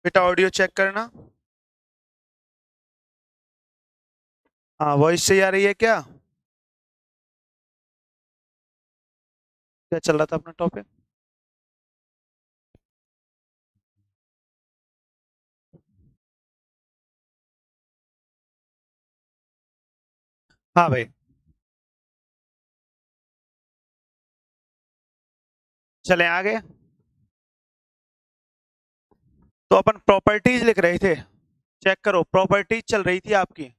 बेटा audio check करना। हाँ, वॉइस सही आ रही है क्या? क्या चल रहा था अपना टॉपिक? हाँ भाई। चले आगे। तो अपन प्रॉपर्टीज लिख रहे थे। चेक करो, प्रॉपर्टीज चल रही थी आपकी।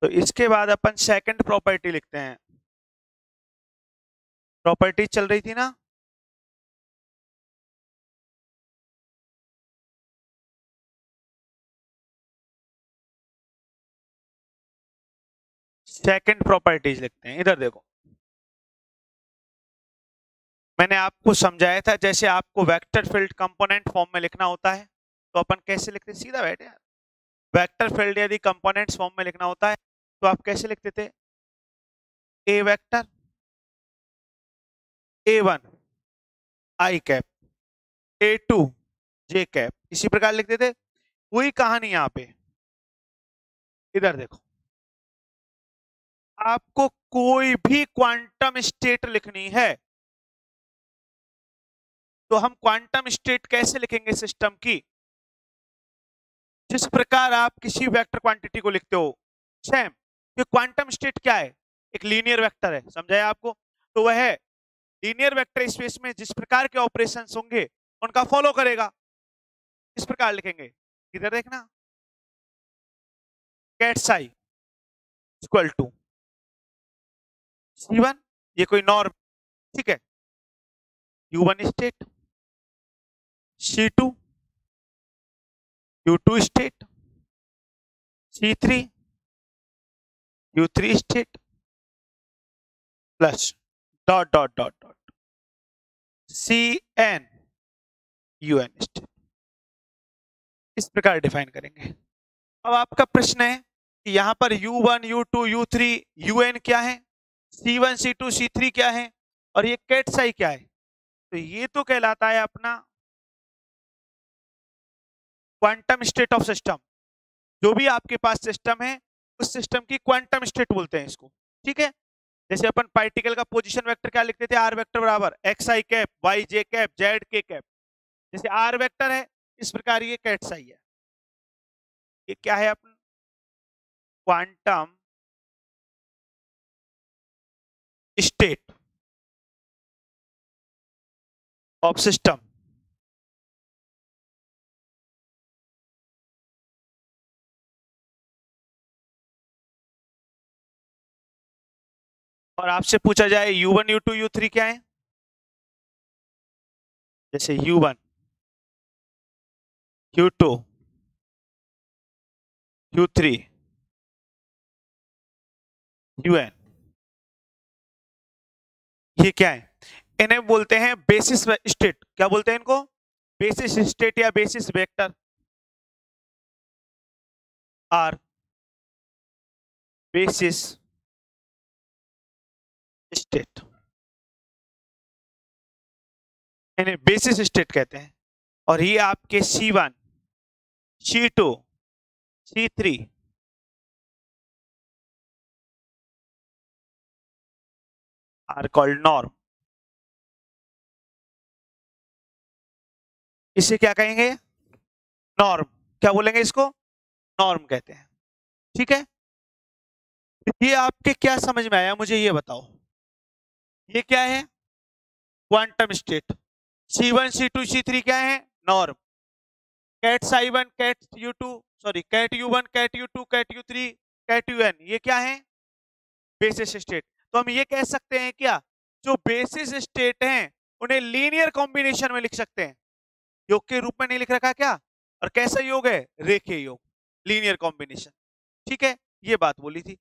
तो इसके बाद अपन सेकंड प्रॉपर्टी लिखते हैं। प्रॉपर्टीज चल रही थी ना। सेकंड प्रॉपर्टीज लिखते हैं, इधर देखो। मैंने आपको समझाया था, जैसे आपको वेक्टर फील्ड कंपोनेंट फॉर्म में लिखना होता है, तो अपन कैसे लिखते? सीधा बैठे यार। वेक्टर फील्ड यदि कंपोनेंट्स फॉर्म में लिखना होता है तो आप कैसे लिखते थे? ए वेक्टर A1 आई कैप, A2 जे कैप, इसी प्रकार लिखते थे। वही कहानी यहाँ पे। इधर देखो, आपको कोई भी क्वांटम स्टेट लिखनी है तो हम क्वांटम स्टेट कैसे लिखेंगे सिस्टम की? जिस प्रकार आप किसी वेक्टर क्वांटिटी को लिखते हो, सेम। ये क्वांटम स्टेट क्या है? एक लीनियर वेक्टर है, समझाया आपको? तो वह लीनियर वेक्टर स्पेस में जिस प्रकार के ऑपरेशंस होंगे उनका फॉलो करेगा। इस प्रकार लिखेंगे। इधर देखना, cat psi equal to C1, ये कोई नॉर्म, ठीक है। U1 state, C2, U2 state, C3, U3 state, plus dot dot dot dot CN UN state. इस प्रकार डिफाइन करेंगे। अब आपका प्रश्न है कि यहाँ पर U1 U2 U3 UN क्या है, C1 C2 C3 क्या है, और ये कैट साई क्या है? तो ये तो कहलाता है अपना क्वांटम स्टेट ऑफ सिस्टम। जो भी आपके पास सिस्टम है उस सिस्टम की क्वांटम स्टेट बोलते हैं इसको, ठीक है। जैसे अपन पार्टिकल का पोजीशन वेक्टर क्या लिखते थे? आर वेक्टर बराबर एक्स आई कैप वाई जे कैप जेड के कैप। जैसे आर वेक्टर है, इस प्रकार ये कैट साई है। ये क्या है? अपन क्वांटम स्टेट ऑफ सिस्टम। और आपसे पूछा जाए U1 U2 U3 क्या है? जैसे U1 U2 U3 UN, ये क्या है? इन्हें बोलते हैं बेसिस स्टेट। क्या बोलते हैं इनको? बेसिस स्टेट या basis vector or basis state. इन्हें बेसिस स्टेट कहते हैं। और ये आपके C1 C2 C3 are called norm. इसे क्या कहेंगे? नॉर्म। क्या बोलेंगे इसको? नॉर्म कहते हैं, ठीक है। ये आपके क्या समझ में आया, मुझे ये बताओ। ये क्या है? Quantum state. C1 C2 C3 क्या है? नॉर्म। कैट साई1 cat U2, sorry cat U1 cat U2 cat U3 cat UN, ये क्या है? Basis state. तो हम ये कह सकते हैं क्या, जो बेसिस स्टेट हैं उन्हें लीनियर कॉम्बिनेशन में लिख सकते हैं? योग के रूप में नहीं लिख रखा क्या? और कैसा योग है? रेखीय योग, लीनियर कॉम्बिनेशन, ठीक है। ये बात बोली थी,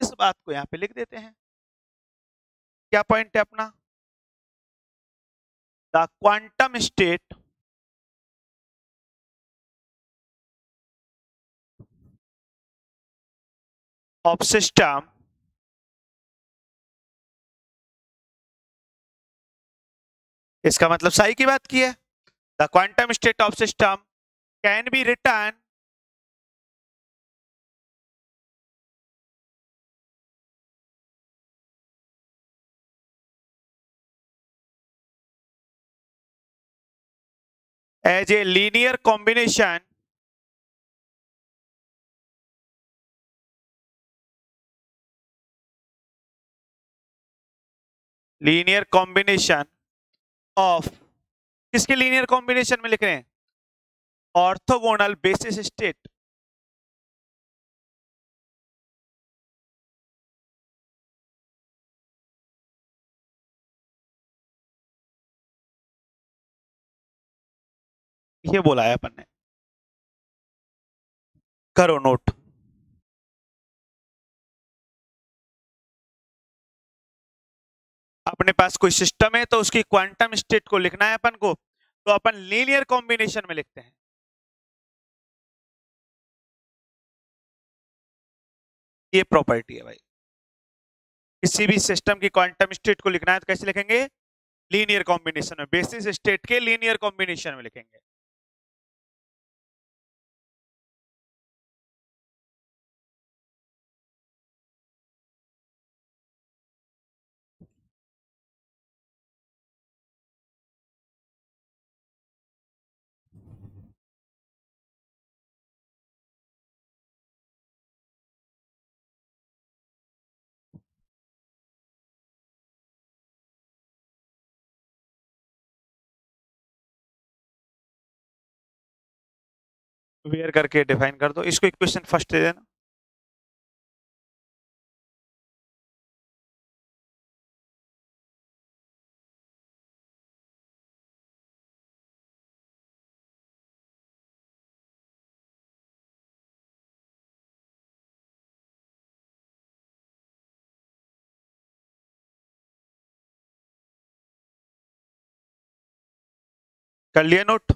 इस बात को यहाँ पे लिख देते हैं। क्या पॉइंट है अपना? The quantum state of system इसका मतलब साई की बात की है। The quantum state of system can be written as a linear combination of, किसके लीनियर कॉम्बिनेशन में लिख रहे हैं? Orthogonal basis state. ये बोला है अपन ने, करो नोट। अपने पास कोई सिस्टम है तो उसकी क्वांटम स्टेट को लिखना है अपन को, तो अपन लीनियर कॉम्बिनेशन में लिखते हैं। ये प्रॉपर्टी है भाई। किसी भी सिस्टम की क्वांटम स्टेट को लिखना है तो कैसे लिखेंगे? लीनियर कॉम्बिनेशन में, बेसिस स्टेट के लीनियर कॉम्बिनेशन में लिखेंगे। वेयर करके डिफाइन कर दो इसको, इक्वेशन फर्स्ट दे देना। कर लिया नोट?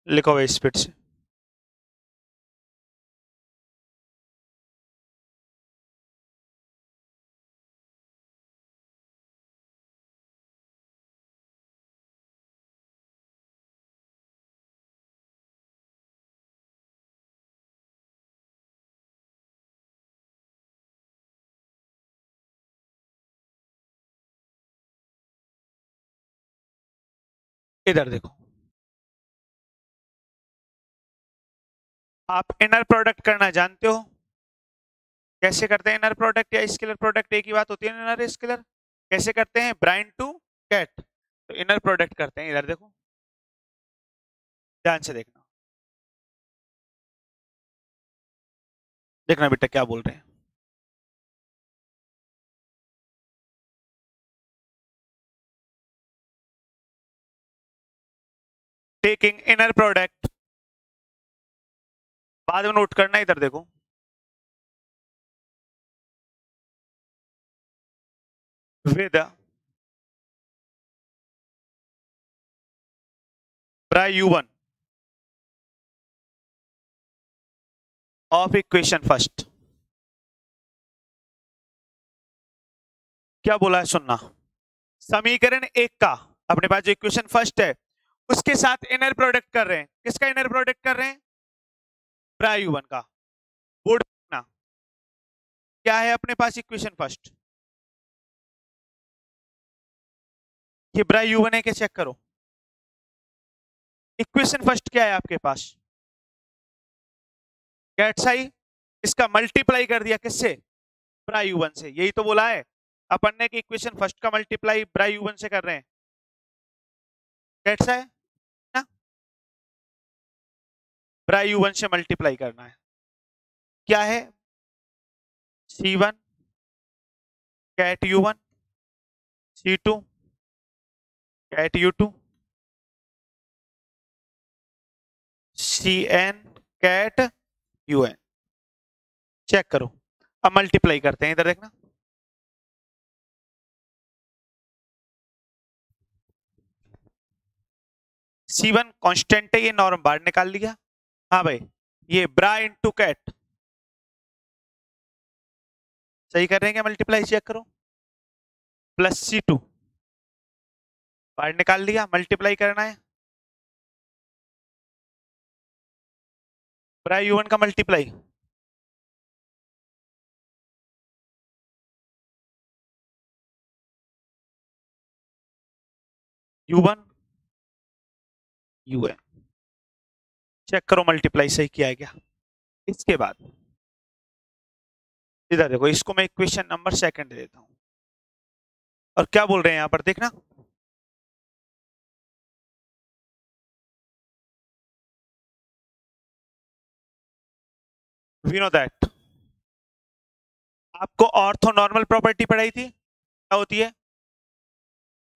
लिखो भाई स्पीड से। इधर देखो, आप इनर प्रोडक्ट करना जानते हो? कैसे करते हैं इनर प्रोडक्ट या स्केलर प्रोडक्ट? एक ही बात होती है ना, इनर स्केलर। कैसे करते हैं? ब्राइन टू कैट, तो इनर प्रोडक्ट करते हैं। इधर देखो, ध्यान से देखना, देखना बेटा क्या बोल रहे हैं। टेकिंग इनर प्रोडक्ट, बाद में नोट करना। इधर देखो, विद ब्राई U1 ऑफ इक्वेशन फर्स्ट। क्या बोला है सुनना, समीकरण एक का अपने पास जो इक्वेशन फर्स्ट है उसके साथ इनर प्रोडक्ट कर रहे हैं। किसका इनर प्रोडक्ट कर रहे हैं? ब्राई U1 का। बोर्ड ना, क्या है अपने पास इक्वेशन फर्स्ट? ये ब्राई U1 है क्या? चेक करो, इक्वेशन फर्स्ट क्या है आपके पास? कैट्स आई, इसका मल्टीप्लाई कर दिया किससे? ब्राई U1 से। यही तो बोला है अपन ने कि इक्वेशन फर्स्ट का मल्टीप्लाई ब्राई U1 से कर रहे हैं। कैट्स है ना, ब्राई U1 से मल्टीप्लाई करना है। क्या है? C1 ket U1, C2 ket U2, Cn ket UN। Check करो, अब मल्टीप्लाई करते हैं। इधर देखना, C1 कांस्टेंट है, ये नॉर्म बाहर निकाल लिया। हाँ भाई, ये ब्रा इंटू कैट सही कर रहे हैं क्या? मल्टीप्लाई चेक करो। प्लस C2 बाहर निकाल लिया, मल्टीप्लाई करना है ब्रा U1 का मल्टीप्लाई। U1 UN चेक करो मल्टीप्लाई सही किया है क्या। इसके बाद इधर देखो, इसको मैं इक्वेशन नंबर सेकंड दे देता हूं। और क्या बोल रहे हैं यहां पर देखना, वी नो दैट, आपको ऑर्थोनॉर्मल प्रॉपर्टी पढ़ाई थी, क्या होती है?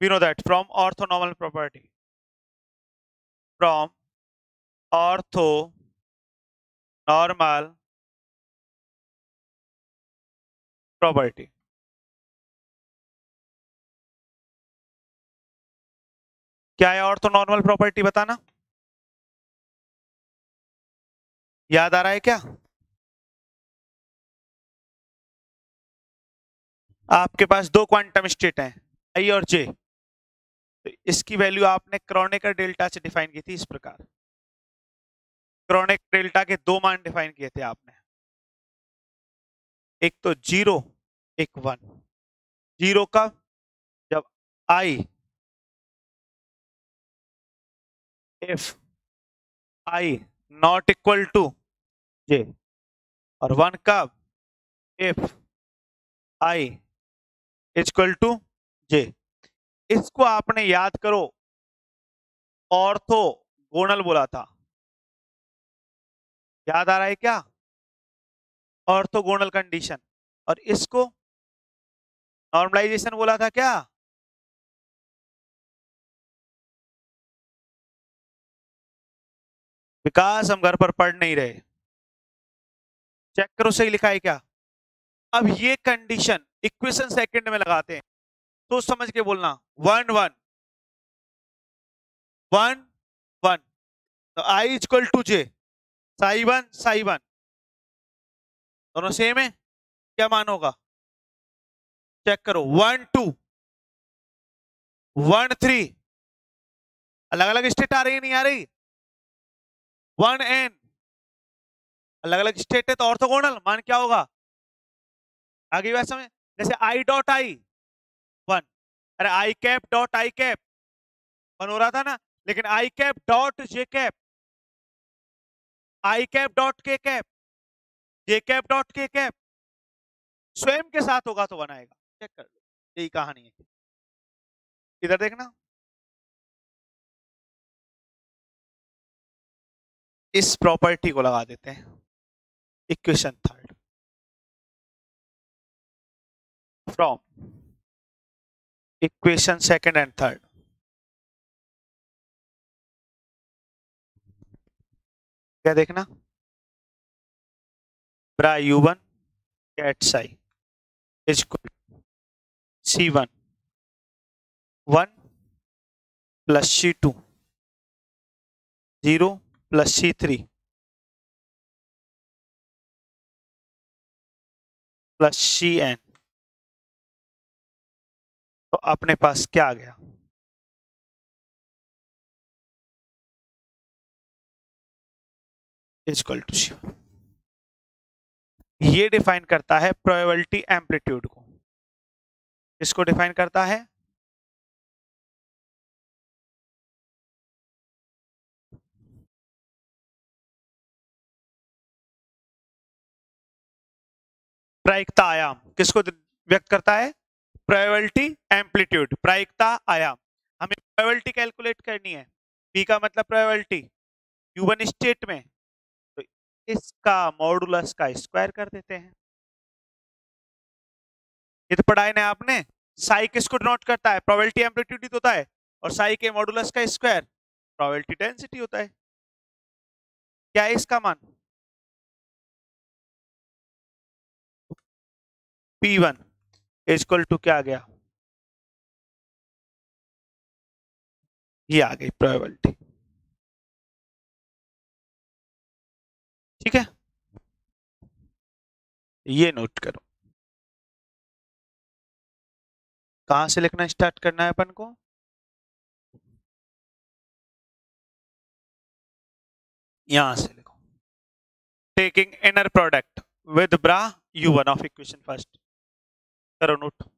We know that from orthonormal property, from orthonormal property. क्या है ऑर्थोनॉर्मल प्रॉपर्टी बताना, याद आ रहा है क्या? आपके पास दो क्वांटम स्टेट हैं, आई और जे, तो इसकी वैल्यू आपने क्रोनेकर डेल्टा से डिफाइन की थी इस प्रकार। क्रोनेकर डेल्टा के दो मान डिफाइन किए थे आपने, एक तो 0, एक 1। 0 कब? जब i if i not equal to j, और 1 कब? If i is equal to j. इसको आपने याद करो ऑर्थोगोनल बोला था, याद आ रहा है क्या? Orthogonal condition. और इसको नॉर्मलाइजेशन बोला था क्या? विकास हम घर पर पढ़ नहीं रहे, चेक करो सही लिखा है क्या। अब ये कंडीशन इक्वेशन सेकंड में लगाते हैं, तो समझ के बोलना 1 1 1 1, तो i is equal to j, psi one दोनों सेम है, क्या मान होगा? चेक करो 1 2 1 3, अलग अलग स्टेट आ रही है नहीं आ रही? 1 n अलग अलग स्टेट है तो ऑर्थोगोनल मान क्या होगा? आगे बात समझ, जैसे आई डॉट आई 1, अरे आई कैप डॉट आई कैप 1 हो रहा था ना, लेकिन आई कैप डॉट जे कैप, आई कैप डॉट के कैप, जे कैप डॉट के कैप स्वयं के साथ होगा तो 1 आएगा। चेक कर लो, यही कहानी है। इधर देखना, इस प्रॉपर्टी को लगा देते हैं equation third, from equation second and third. क्या देखना, bra U1 ket psi is C1 1 plus C2 0 plus C3 प्लस Cn। तो अपने पास क्या आ गया? Equal to C1। ये डिफाइन करता है प्रोबेबिलिटी एम्पलीट्यूड को। इसको डिफाइन करता है प्रायिकता आयाम। किसको व्यक्त करता है? प्रोबेबिलिटी एम्पलीट्यूड, प्रायिकता आयाम। हमें प्रोबेबिलिटी कैलकुलेट करनी है, पी का मतलब प्रोबेबिलिटी U1 स्टेट में, तो इसका मॉडुलस का स्क्वायर कर देते हैं। ये तो पढ़ा है ना आपने, साई किसको डिनोट करता है? प्रोबेबिलिटी एम्पलीट्यूड ही तो होता है, और साई के मॉडुलस का स्क्वायर प्रोबेबिलिटी डेंसिटी होता है। क्या है इसका मान? P1 इक्वल टू क्या आ गया? ये आ गई प्रोबेबिलिटी। ठीक है, ये नोट करो। कहां से लिखना स्टार्ट करना है अपन को? यहां से लिखो। Taking inner product with bra u1 of equation first. करो नोट।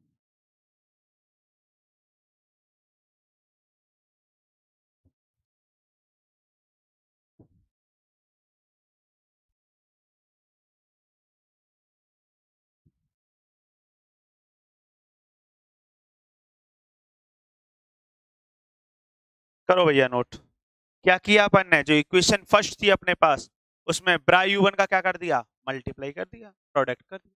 करो भैया नोट। क्या किया अपन ने, जो इक्वेशन फर्स्ट थी अपने पास, उसमें ब्रा u1 का क्या कर दिया, मल्टीप्लाई कर दिया, प्रोडक्ट कर दिया।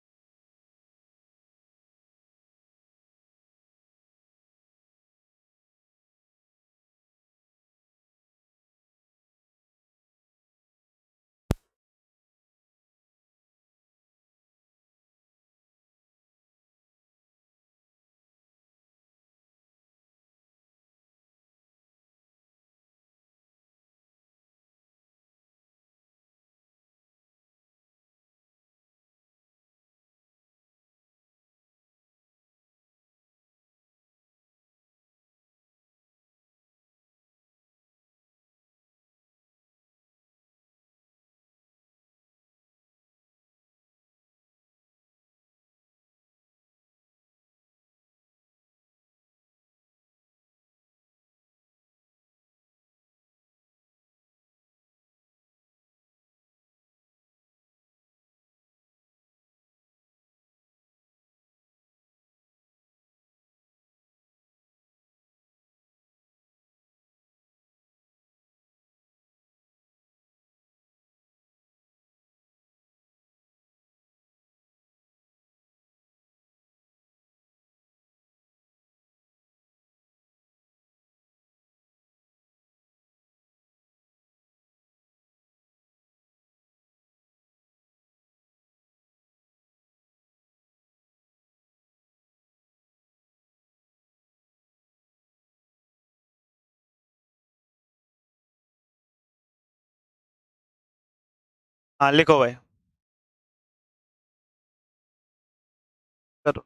हाँ लिखो भाई। करो।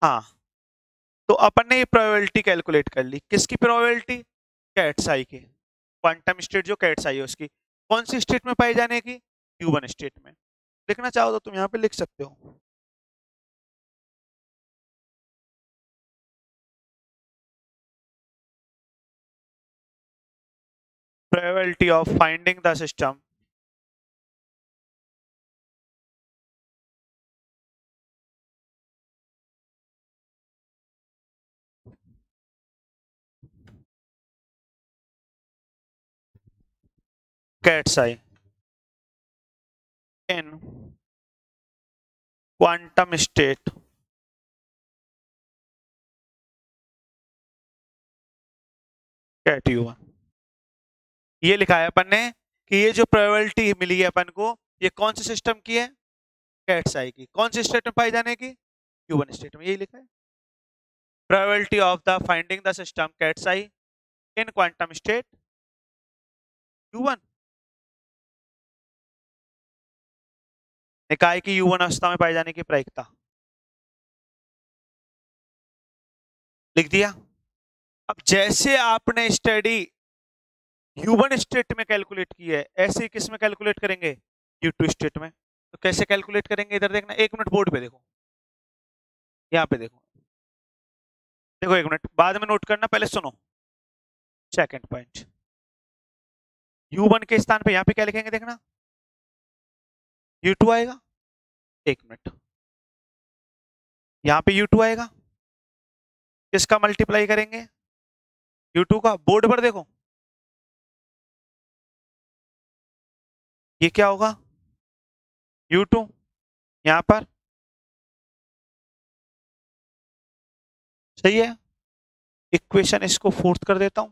हाँ, तो अपन ने ये प्रोबेबिलिटी कैलकुलेट कर ली। किसकी प्रोबेबिलिटी? कैट्स आई की। क्वांटम स्टेट जो कैट्स आई है उसकी। कौन सी स्टेट में पाई जाने की? Q1 स्टेट में। लिखना चाहो तो तुम यहाँ पे लिख सकते हो। Probability of finding the system kets I in quantum state ket U1। ये लिखा है अपन ने कि ये जो प्रोबेबिलिटी मिली है अपन को, ये कौन से सिस्टम की है? कैट्स आई की। कौन सी स्टेट में पाई जाने की? Q1 स्टेट में। यही लिखा है। Probability of the finding the system kets I in quantum state Q1। निकाय की U1 अवस्था में पाई जाने की प्रायिकता लिख दिया। अब जैसे आपने स्टडी U1 स्टेट में कैलकुलेट की है, ऐसे ही किस में कैलकुलेट करेंगे? U2 स्टेट में। तो कैसे कैलकुलेट करेंगे? इधर देखना, एक मिनट बोर्ड पे देखो, यहाँ पे देखो। देखो एक मिनट, बाद में नोट करना, पहले सुनो। सेकंड पॉइंट, U1 के स्थान पे यहाँ पे क्या लिखेंगे देखना? U2 आएगा। एक मिनट, यहाँ पे U2 आएगा। किसका मल्टीप्लाई करेंगे? U2 का। बोर्ड पर देखो, ये क्या होगा? U2 यहाँ पर। सही है। इक्वेशन इसको फोर्थ कर देता हूं।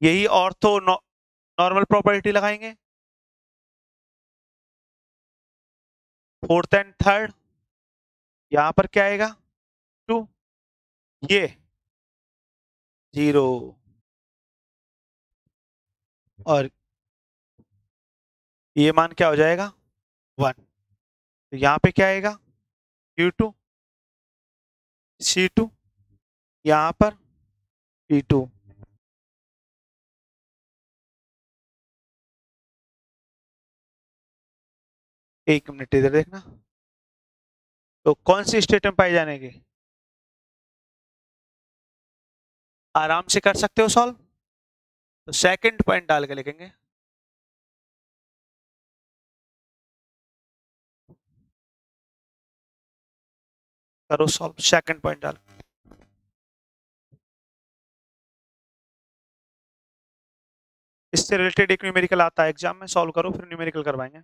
यही ऑर्थो नॉर्मल प्रॉपर्टी लगाएंगे। फोर्थ एंड थर्ड, यहां पर क्या आएगा? 2। ये 0 और ये मान क्या हो जाएगा? 1। तो यहाँ पे क्या आएगा? U2 C2, यहाँ पर P2। एक मिनट इधर देखना, तो कौन सी स्टेट में पाई जाने की? आराम से कर सकते हो सॉल्व। तो सेकंड पॉइंट डाल के लिखेंगे। करो सॉल्व सेकंड पॉइंट डाल। इससे रिलेटेड एक न्यूमेरिकल आता है एग्जाम में, सॉल्व करो फिर न्यूमेरिकल करवाएंगे।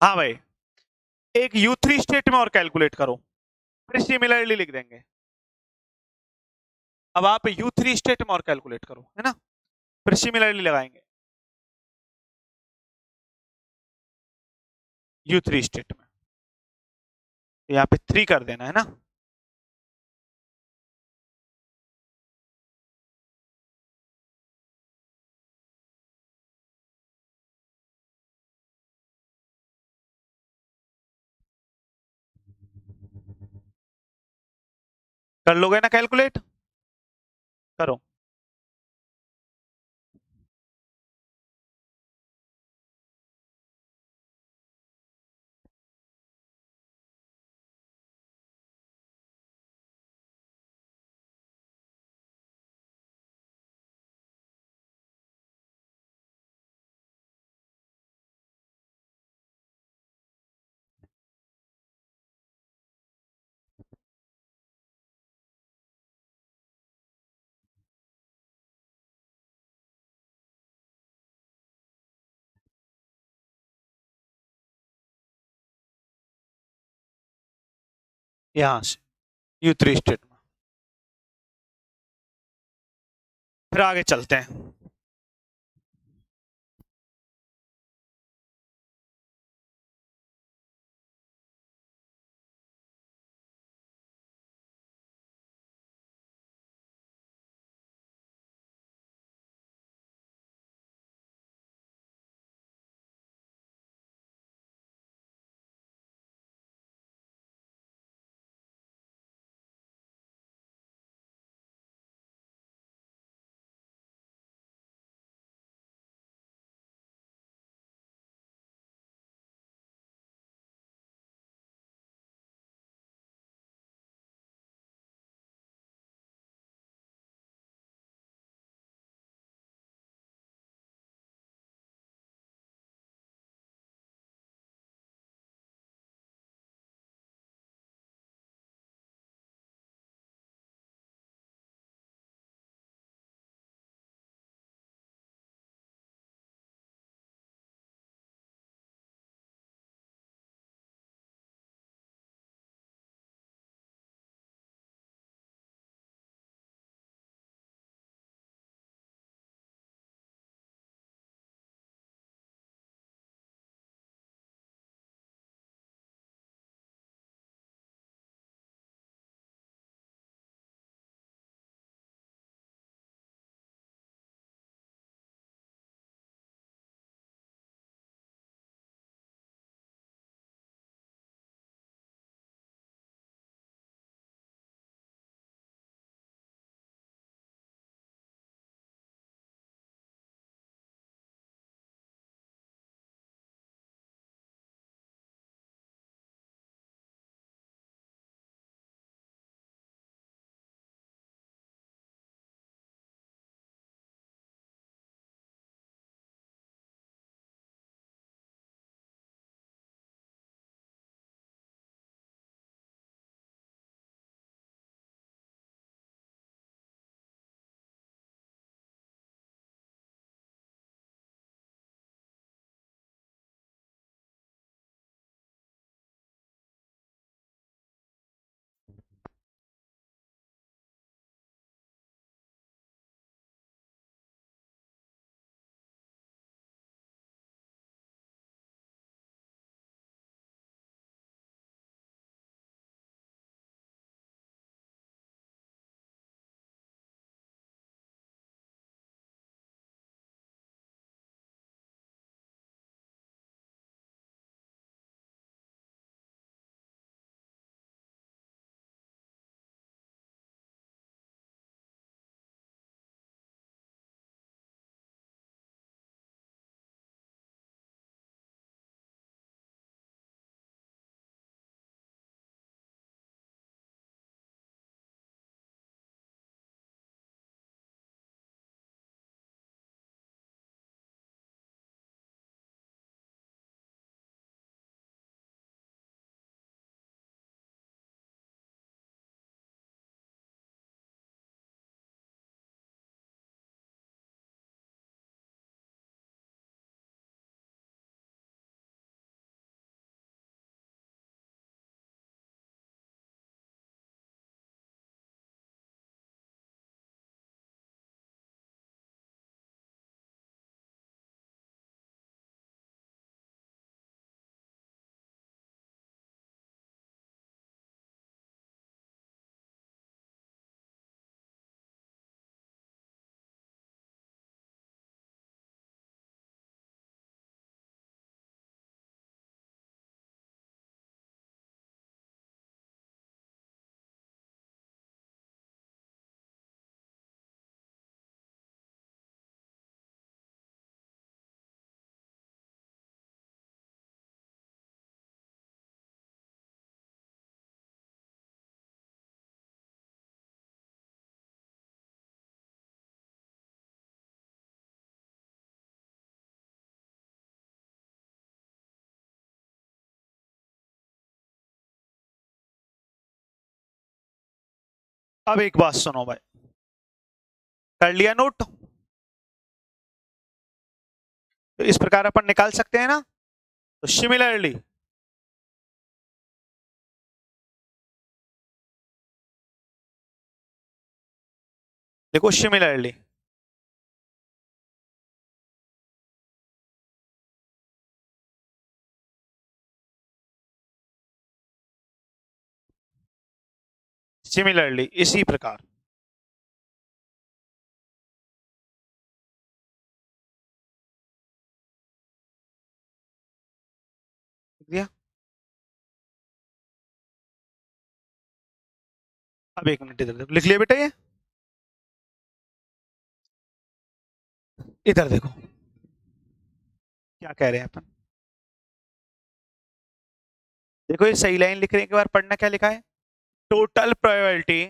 हाँ भाई, एक U3 स्टेट में और कैलकुलेट करो, फिर सिमिलरली लिख देंगे। अब आप U3 स्टेट में और कैलकुलेट करो, है ना, फिर सिमिलरली लगाएंगे U3 स्टेट में। यहाँ पे 3 कर देना, है ना। कर लोगे ना कैलकुलेट, करो। यहाँ से U3 स्टेट में, फिर आगे चलते हैं। अब एक बात सुनो भाई, कर लिया नोट? तो इस प्रकार अपन निकाल सकते हैं ना। तो सिमिलरली देखो, सिमिलरली सिमिलरली इसी प्रकार लिख दिया। अब एक मिनट, इधर देखो, लिख लिया बेटा ये? इधर देखो क्या कह रहे हैं अपन। देखो ये सही लाइन लिख रहे हैं, एक बार पढ़ना क्या लिखा है। Total probability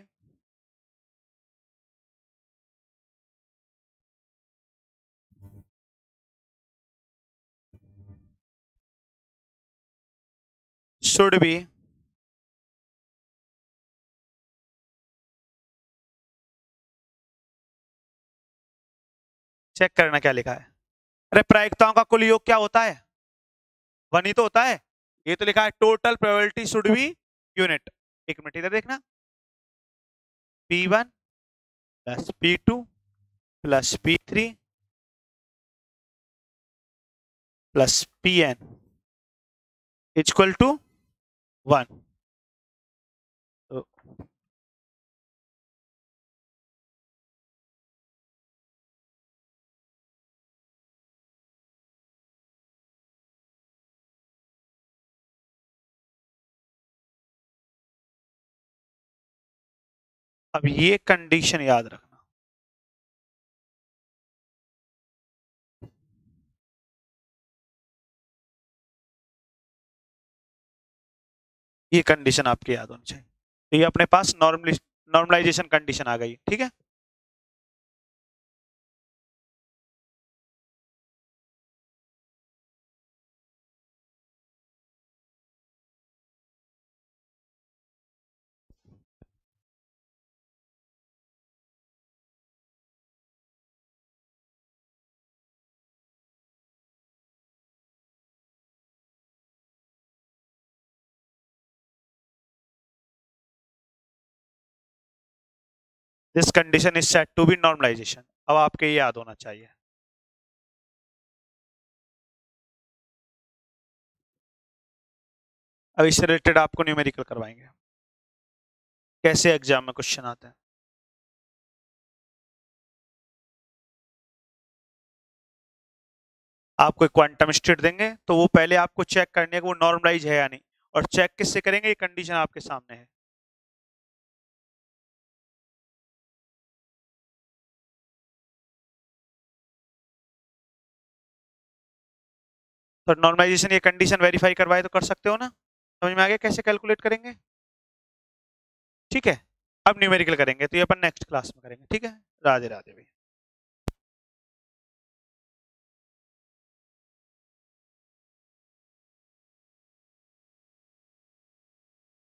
should be check करना क्या लिखा है। अरे प्रायिकताओं का कुल योग क्या होता है? 1 ही तो होता है। ये तो लिखा है total probability should be unit. एक मिनट इधर देखना, P1 plus P2 plus P3 plus Pn equal to 1। तो अब ये कंडीशन याद रखना, ये कंडीशन आपके याद होनी चाहिए। तो ये अपने पास नॉर्मलाइजेशन कंडीशन आ गई, ठीक है। This condition is set to be normalisation. अब आपके ये याद होना चाहिए। अब इससे रिलेटेड आपको न्यूमेरिकल करवाएंगे, कैसे एग्जाम में क्वेश्चन आते हैं। आपको एक क्वांटम स्टेट देंगे, तो वो पहले आपको चेक करने का वो नॉर्मलाइज है या नहीं। और चेक किससे करेंगे? ये कंडीशन आपके सामने है। तो नॉर्मलाइजेशन ये कंडीशन वेरीफाई करवाए तो कर सकते हो ना। समझ में आ गया कैसे कैलकुलेट करेंगे? ठीक है। अब न्यूमेरिकल करेंगे, तो ये अपन नेक्स्ट क्लास में करेंगे, ठीक है। राधे राधे भाई।